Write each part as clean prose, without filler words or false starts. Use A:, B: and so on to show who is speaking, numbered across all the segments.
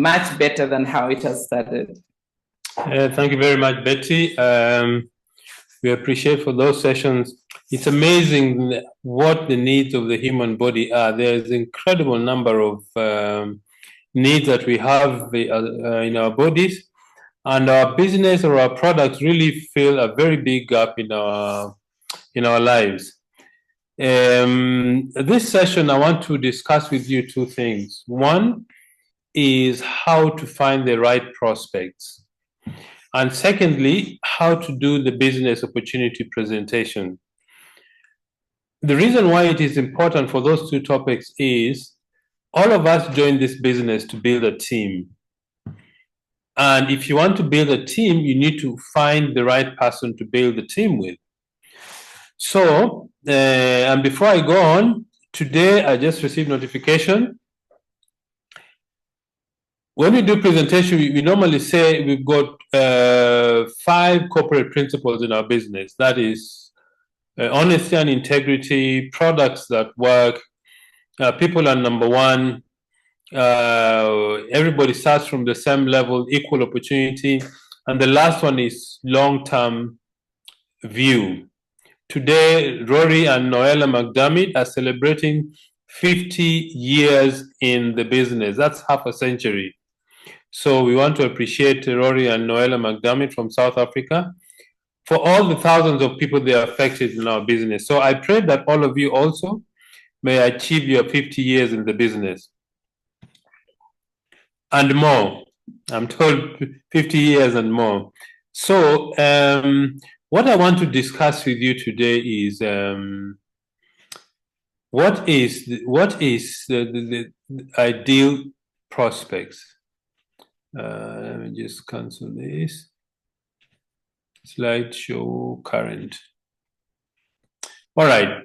A: much better than how it has started.
B: Thank you very much, Betty. We appreciate for those sessions. It's amazing what the needs of the human body are. There's an incredible number of needs that we have in our bodies, and our business or our products really fill a very big gap in our lives. This session, I want to discuss with you two things. One is how to find the right prospects. And secondly, how to do the business opportunity presentation. The reason why it is important for those two topics is all of us join this business to build a team. And if you want to build a team, you need to find the right person to build the team with. So, and before I go on, today I just received notification. When we do presentation, we normally say we've got 5 corporate principles in our business. That is honesty and integrity, products that work, people are number one, everybody starts from the same level, equal opportunity, and the last one is long-term view. Today, Rory and Noella McDermott are celebrating 50 years in the business. That's half a century. So we want to appreciate Rory and Noella McDermott from South Africa for all the thousands of people they are affected in our business. So I pray that all of you also may achieve your 50 years in the business. And more. I'm told 50 years and more. So what I want to discuss with you today is what is the ideal prospects. Let me just cancel this. Slideshow current. All right.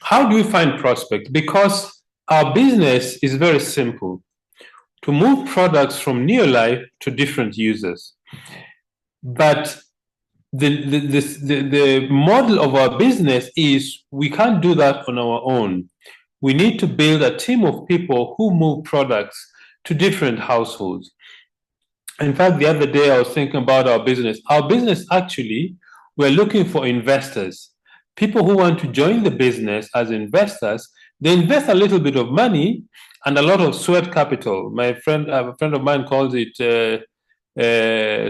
B: How do we find prospects? Because our business is very simple. To move products from near life to different users. But the model of our business is we can't do that on our own. We need to build a team of people who move products to different households. In fact, the other day I was thinking about our business. Our business actually, we're looking for investors, people who want to join the business as investors. They invest a little bit of money and a lot of sweat capital. A friend of mine calls it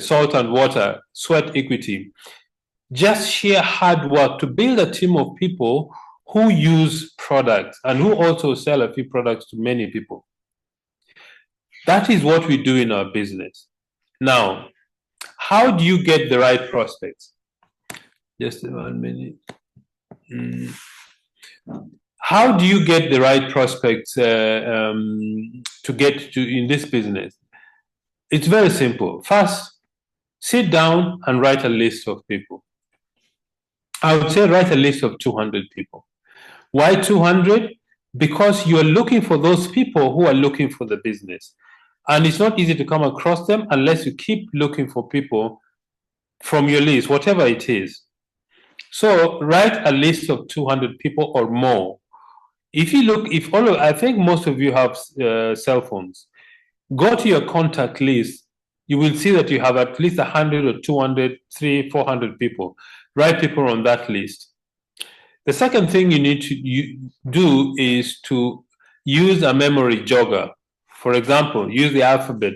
B: salt and water, sweat equity. Just sheer hard work to build a team of people who use products and who also sell a few products to many people. That is what we do in our business. Now, how do you get the right prospects? Just 1 minute. How do you get the right prospects to get to in this business? It's very simple. First, sit down and write a list of people. I would say write a list of 200 people. Why 200? Because you are looking for those people who are looking for the business. And it's not easy to come across them unless you keep looking for people from your list, whatever it is. So write a list of 200 people or more. If you look, I think most of you have cell phones. Go to your contact list. You will see that you have at least 100 or 200, 300, 400 people. Write people on that list. The second thing you need to do is to use a memory jogger. For example, use the alphabet.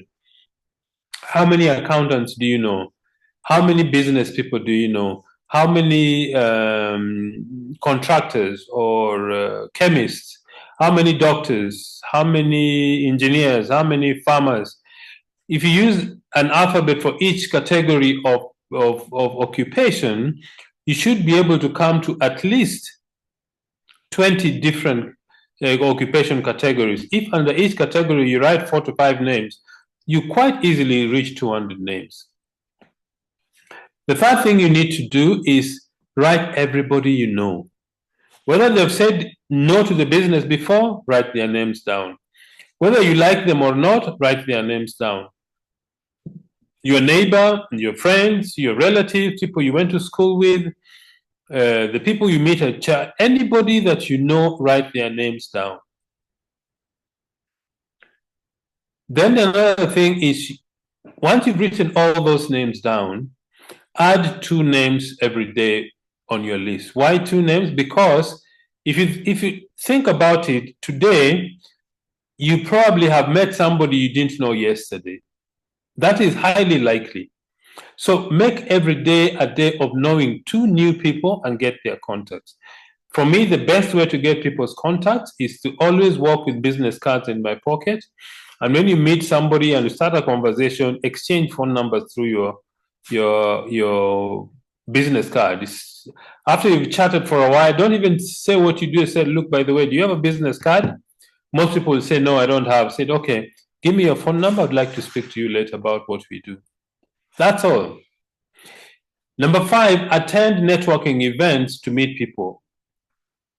B: How many accountants do you know? How many business people do you know? How many contractors or chemists? How many doctors? How many engineers? How many farmers? If you use an alphabet for each category of occupation, you should be able to come to at least 20 different occupation categories. If under each category you write 4 to 5 names, you quite easily reach 200 names. The third thing you need to do is write everybody you know. Whether they've said no to the business before, write their names down. Whether you like them or not, write their names down. Your neighbor, your friends, your relatives, people you went to school with, the people you meet at church, anybody that you know, write their names down. Then another thing is, once you've written all those names down, add 2 names every day on your list. Why 2 names? Because if you think about it, today you probably have met somebody you didn't know yesterday. That is highly likely. So make every day a day of knowing 2 new people and get their contacts. For me, the best way to get people's contacts is to always walk with business cards in my pocket. And when you meet somebody and you start a conversation, exchange phone numbers through your business card. After you've chatted for a while, don't even say what you do. Say, look, by the way, do you have a business card? Most people will say, no, I don't have. Said, okay, give me your phone number. I'd like to speak to you later about what we do. That's all. Number 5, attend networking events to meet people.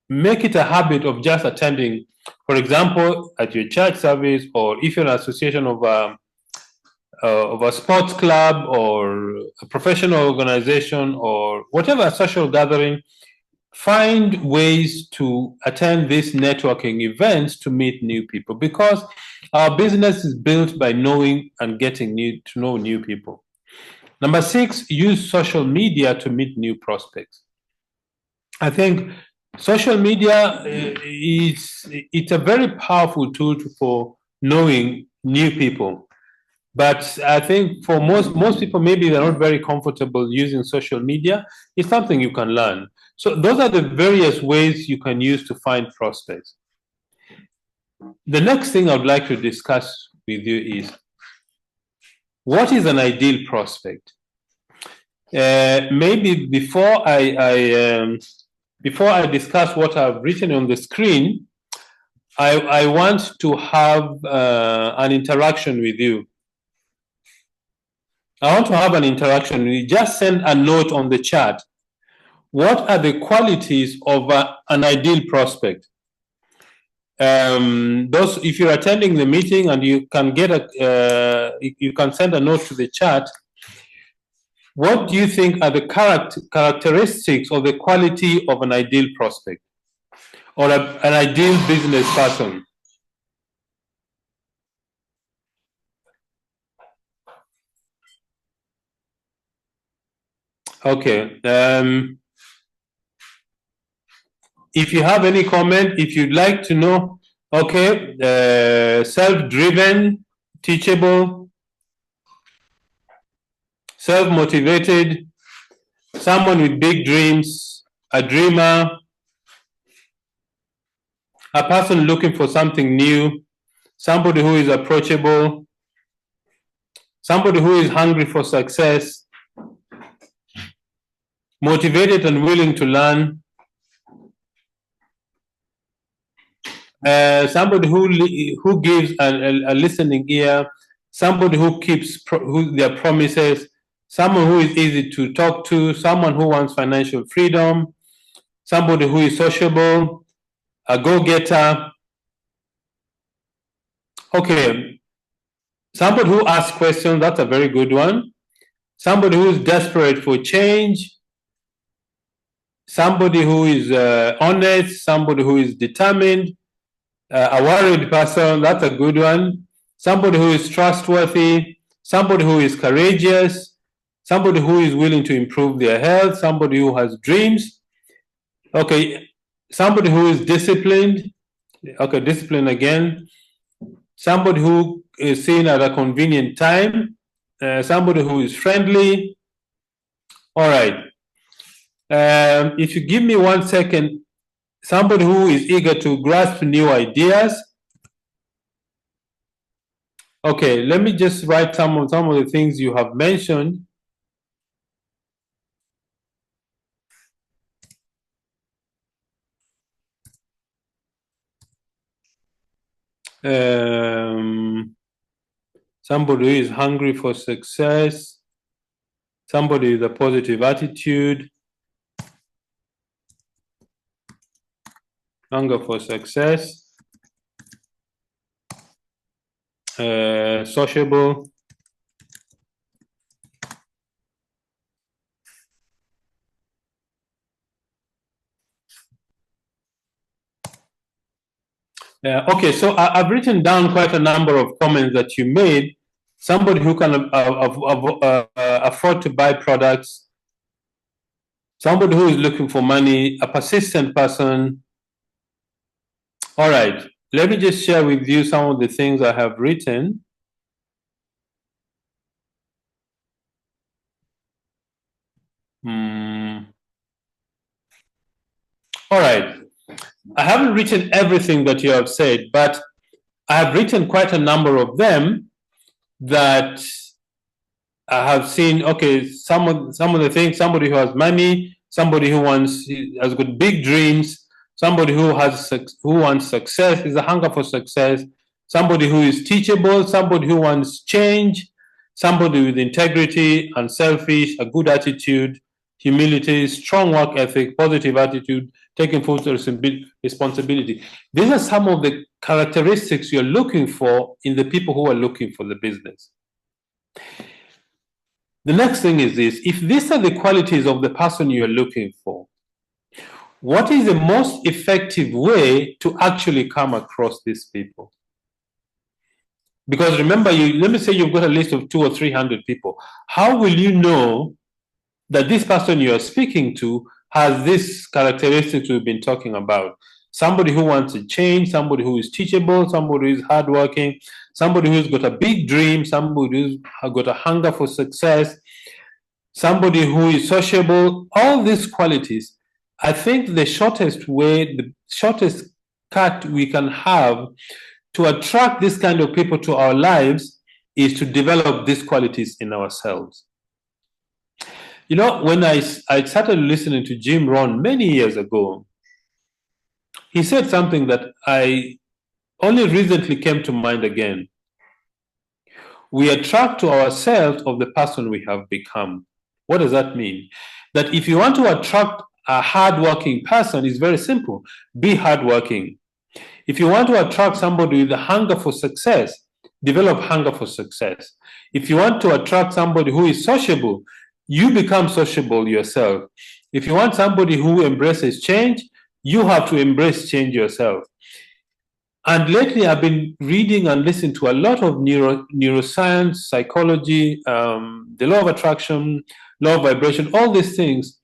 B: Make it a habit of just attending, for example, at your church service, or if you're an association of a sports club or a professional organization or whatever social gathering, find ways to attend these networking events to meet new people, because our business is built by knowing and getting to know new people. Number 6, use social media to meet new prospects. I think social media it's a very powerful tool for knowing new people. But I think for most people, maybe they're not very comfortable using social media. It's something you can learn. So those are the various ways you can use to find prospects. The next thing I would like to discuss with you is, what is an ideal prospect? Maybe before I discuss what I've written on the screen, I want to have an interaction with you. I want to have an interaction. We just send a note on the chat. What are the qualities of an ideal prospect? Those, if you're attending the meeting and you can you can send a note to the chat. What do you think are the characteristics or the quality of an ideal prospect or an ideal business person? Okay. If you have any comment, if you'd like to know, okay, self-driven, teachable, self-motivated, someone with big dreams, a dreamer, a person looking for something new, somebody who is approachable, somebody who is hungry for success, motivated and willing to learn, somebody who gives a listening ear, somebody who keeps their promises, someone who is easy to talk to, someone who wants financial freedom, somebody who is sociable, a go-getter. Okay, somebody who asks questions, that's a very good one. Somebody who is desperate for change, somebody who is honest, somebody who is determined, a worried person, that's a good one. Somebody who is trustworthy, somebody who is courageous, somebody who is willing to improve their health, somebody who has dreams. Okay, somebody who is disciplined. Okay, discipline again. Somebody who is seen at a convenient time. Somebody who is friendly. All right. If you give me 1 second, somebody who is eager to grasp new ideas. Okay, let me just write some of the things you have mentioned. Somebody who is hungry for success, somebody with a positive attitude, hunger for success, sociable, Okay, so I've written down quite a number of comments that you made. Somebody who can afford to buy products, somebody who is looking for money, a persistent person. All right, let me just share with you some of the things I have written. All right, I haven't written everything that you have said, but I have written quite a number of them that I have seen. Okay, some of the things. Somebody who has money, somebody who has got big dreams, somebody who wants success, is a hunger for success, somebody who is teachable, somebody who wants change, somebody with integrity, unselfish, a good attitude, humility, strong work ethic, positive attitude, taking full responsibility. These are some of the characteristics you're looking for in the people who are looking for the business. The next thing is this: if these are the qualities of the person you're looking for, what is the most effective way to actually come across these people? Because remember, let me say you've got a list of 200 or 300 people. How will you know that this person you are speaking to has these characteristics we've been talking about? Somebody who wants to change, somebody who is teachable, somebody who is hardworking, somebody who's got a big dream, somebody who's got a hunger for success, somebody who is sociable. All these qualities, I think the shortest way, the shortest cut we can have to attract this kind of people to our lives is to develop these qualities in ourselves. You know, when I started listening to Jim Rohn many years ago, he said something that I only recently came to mind again. We attract to ourselves of the person we have become. What does that mean? That if you want to attract a hardworking person, it's very simple. Be hardworking. If you want to attract somebody with a hunger for success, develop hunger for success. If you want to attract somebody who is sociable, you become sociable yourself. If you want somebody who embraces change, you have to embrace change yourself. And lately, I've been reading and listening to a lot of neuroscience, psychology, the law of attraction, law of vibration, all these things.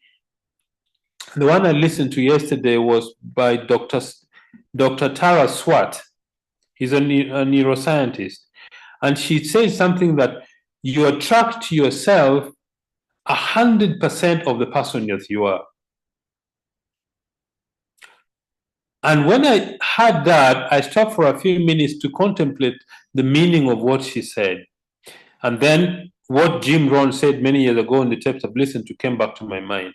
B: The one I listened to yesterday was by Dr. Tara Swart. He's a neuroscientist. And she says something that you attract to yourself 100% of the person that you are. And when I heard that, I stopped for a few minutes to contemplate the meaning of what she said. And then what Jim Rohn said many years ago in the tapes I've listened to came back to my mind.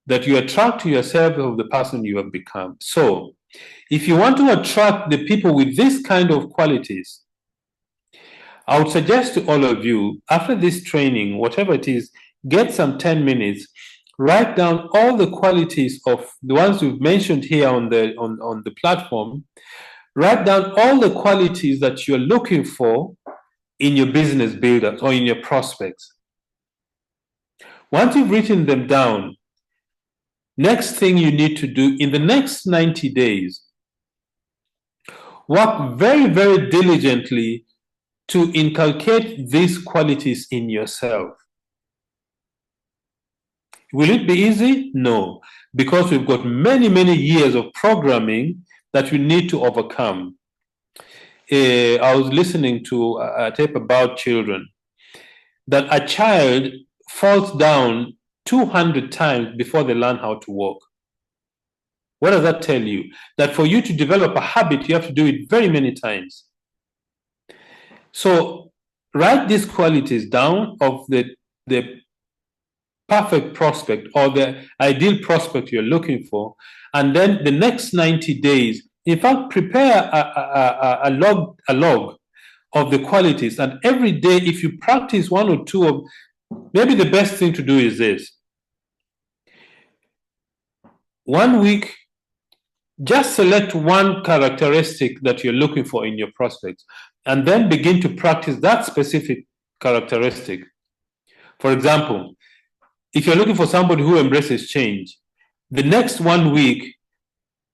B: That you attract to yourself of the person you have become. So, if you want to attract the people with this kind of qualities, I would suggest to all of you, after this training, whatever it is, get some 10 minutes, write down all the qualities of the ones we've mentioned here on the platform. Write down all the qualities that you're looking for in your business builders or in your prospects. Once you've written them down, next thing you need to do in the next 90 days, work very, very diligently to inculcate these qualities in yourself. Will it be easy? No, because we've got many, many years of programming that we need to overcome. I was listening to a tape about children, that a child falls down 200 times before they learn how to walk. What does that tell you? That for you to develop a habit, you have to do it very many times. So write these qualities down of the perfect prospect or the ideal prospect you're looking for. And then the next 90 days, in fact, prepare a log of the qualities. And every day, if you practice one or two of, maybe the best thing to do is this. 1 week, just select one characteristic that you're looking for in your prospects, and then begin to practice that specific characteristic. For example, if you're looking for somebody who embraces change, the next 1 week,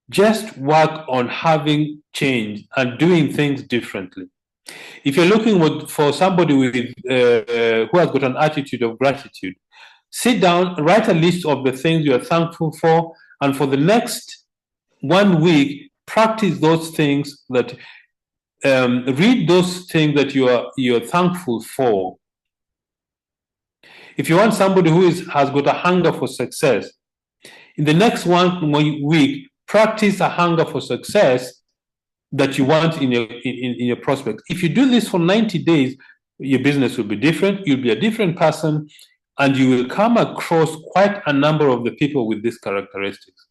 B: Just work on having change and doing things differently. If you're looking for somebody who has got an attitude of gratitude, sit down, write a list of the things you are thankful for, and for the next 1 week, practice those things that read those things that you're thankful for. If you want somebody who has got a hunger for success, in the next 1 week, practice a hunger for success that you want in your prospects. If you do this for 90 days, your business will be different. You'll be a different person, and you will come across quite a number of the people with these characteristics.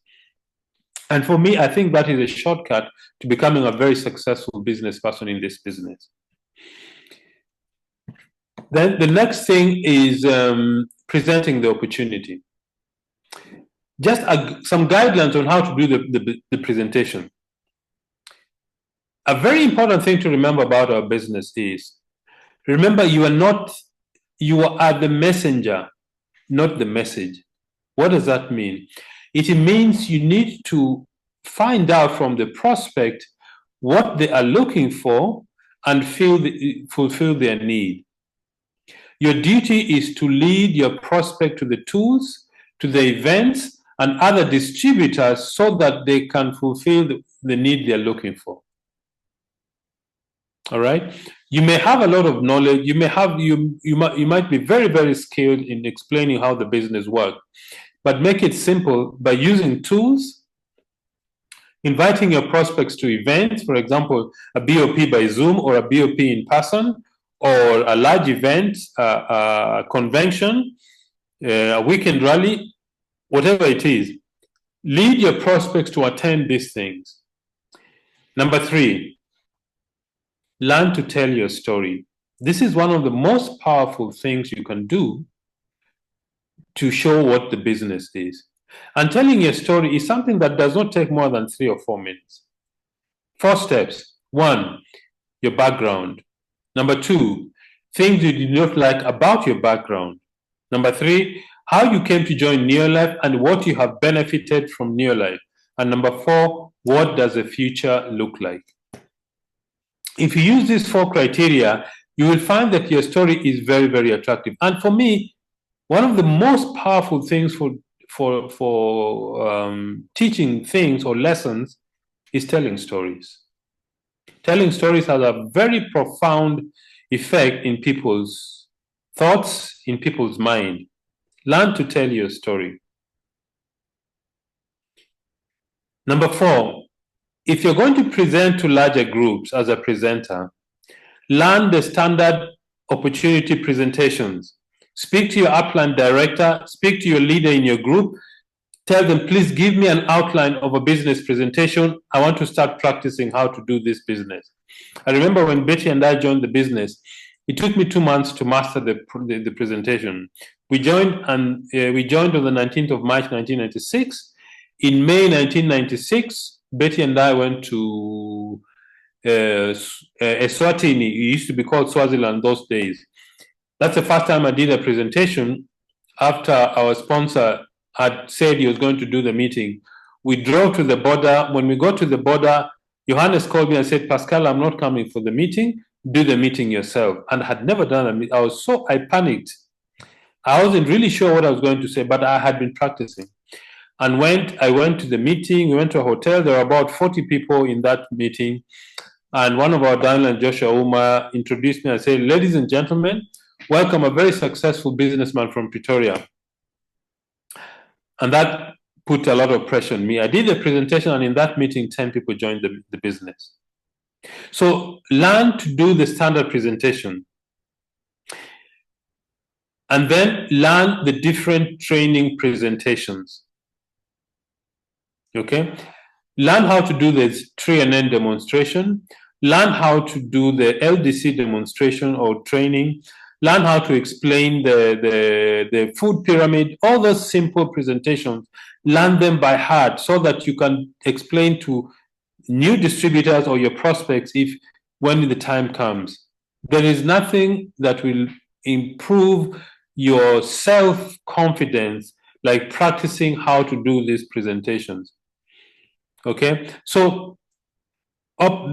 B: And for me, I think that is a shortcut to becoming a very successful business person in this business. Then the next thing is presenting the opportunity. Just some guidelines on how to do the presentation. A very important thing to remember about our business is, remember, you are the messenger, not the message. What does that mean? It means you need to find out from the prospect what they are looking for and fulfill their need. Your duty is to lead your prospect to the tools, to the events, and other distributors so that they can fulfill the need they're looking for. All right. You may have a lot of knowledge. You might be very, very skilled in explaining how the business works, but make it simple by using tools, inviting your prospects to events, for example, a BOP by Zoom or a BOP in person, or a large event, a convention, a weekend rally, whatever it is. Lead your prospects to attend these things. Number 3, learn to tell your story. This is one of the most powerful things you can do to show what the business is. And telling your story is something that does not take more than 3 or 4 minutes. 4 steps. 1, your background. Number 2, things you did not like about your background. Number 3, how you came to join Neolife and what you have benefited from Neolife. And number 4, what does the future look like? If you use these 4 criteria, you will find that your story is very, very attractive. And for me, one of the most powerful things for teaching things or lessons is telling stories. Telling stories has a very profound effect in people's thoughts, in people's mind. Learn to tell your story. Number 4, if you're going to present to larger groups as a presenter, learn the standard opportunity presentations. Speak to your upline director, speak to your leader in your group, tell them, please give me an outline of a business presentation. I want to start practicing how to do this business. I remember when Betty and I joined the business, it took me 2 months to master the presentation. We joined on the 19th of March, 1996. In May 1996, Betty and I went to Eswatini. It used to be called Swaziland those days. That's the first time I did a presentation after our sponsor had said he was going to do the meeting. We drove to the border. When we got to the border, Johannes called me and said, Pascal, I'm not coming for the meeting. Do the meeting yourself. And I had never done it. I panicked. I wasn't really sure what I was going to say, but I had been practicing. And I went to the meeting. We went to a hotel. There were about 40 people in that meeting. And one of our downline, Joshua Uma, introduced me and said, ladies and gentlemen, welcome a very successful businessman from Pretoria. And that put a lot of pressure on me. I did the presentation, and in that meeting, 10 people joined the business. So learn to do the standard presentation. And then learn the different training presentations. Okay? Learn how to do the tree and end demonstration. Learn how to do the LDC demonstration or training. Learn how to explain the food pyramid, all those simple presentations. Learn them by heart so that you can explain to new distributors or your prospects when the time comes. There is nothing that will improve your self-confidence like practicing how to do these presentations. Okay, so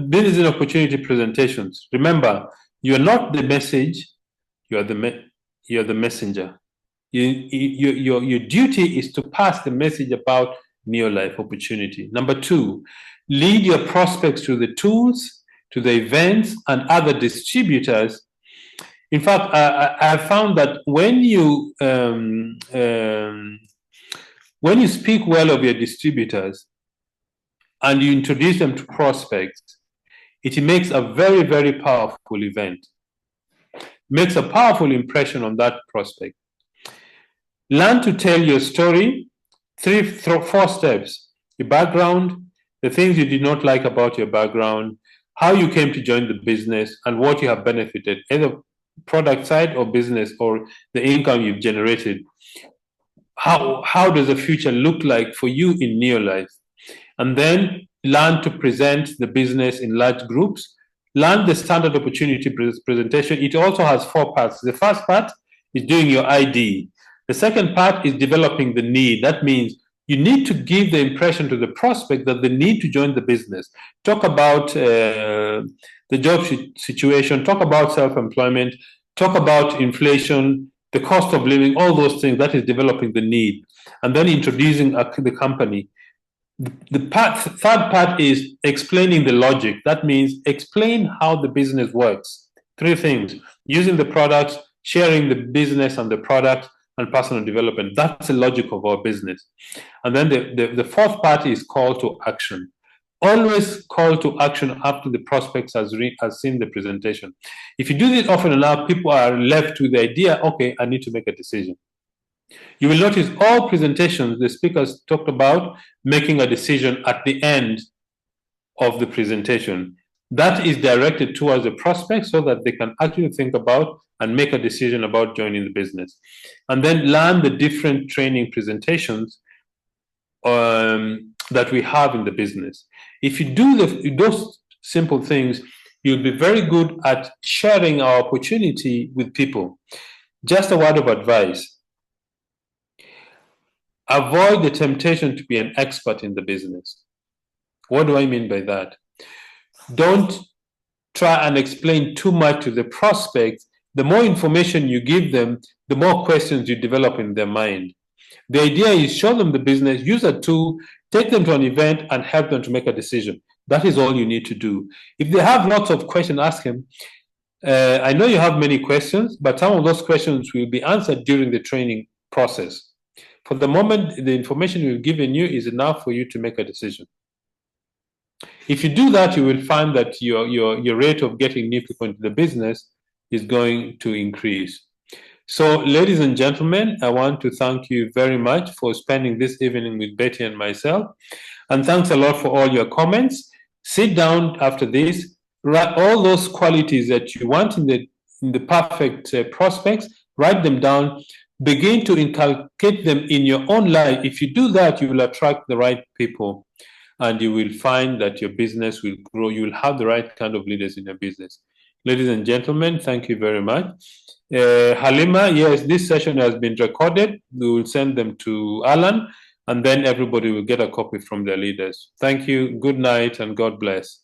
B: business and opportunity presentations. Remember, you are not the message, you are the messenger. Your duty is to pass the message about neo-life opportunity. Number two, lead your prospects to the tools, to the events, and other distributors. In fact, I found that when you speak well of your distributors and you introduce them to prospects, it makes a very, very powerful event. Makes a powerful impression on that prospect. Learn to tell your story. 4 steps: your background, the things you did not like about your background, how you came to join the business, and what you have benefited, either product side or business, or the income you've generated. How does the future look like for you in neo-life? And then learn to present the business in large groups. Learn the standard opportunity presentation. It also has 4 parts. The first part is doing your ID. The second part is developing the need. That means you need to give the impression to the prospect that they need to join the business. Talk about the job situation, talk about self-employment, talk about inflation, the cost of living, all those things. That is developing the need. And then introducing the company. The third part is explaining the logic. That means explain how the business works. 3 things: using the products, sharing the business and the product, and personal development. That's the logic of our business. And then the fourth part is call to action. Always call to action after the prospects has seen the presentation. If you do this often enough, people are left with the idea, okay, I need to make a decision. You will notice all presentations, the speakers talked about making a decision at the end of the presentation. That is directed towards the prospect so that they can actually think about and make a decision about joining the business. And then learn the different training presentations that we have in the business. If you do those simple things, you'll be very good at sharing our opportunity with people. Just a word of advice: avoid the temptation to be an expert in the business. What do I mean by that? Don't try and explain too much to the prospect. The more information you give them, the more questions you develop in their mind. The idea is show them the business, use a tool, take them to an event, and help them to make a decision. That is all you need to do. If they have lots of questions, ask them. I know you have many questions, but some of those questions will be answered during the training process. For the moment, the information we've given you is enough for you to make a decision. If you do that, you will find that your rate of getting new people into the business is going to increase. So, ladies and gentlemen, I want to thank you very much for spending this evening with Betty and myself. And thanks a lot for all your comments. Sit down after this, write all those qualities that you want in the perfect prospects, write them down, begin to inculcate them in your own life. If you do that, you will attract the right people and you will find that your business will grow. You will have the right kind of leaders in your business. Ladies and gentlemen, thank you very much. Halima, yes, this session has been recorded. We will send them to Alan, and then everybody will get a copy from their leaders. Thank you. Good night, and God bless.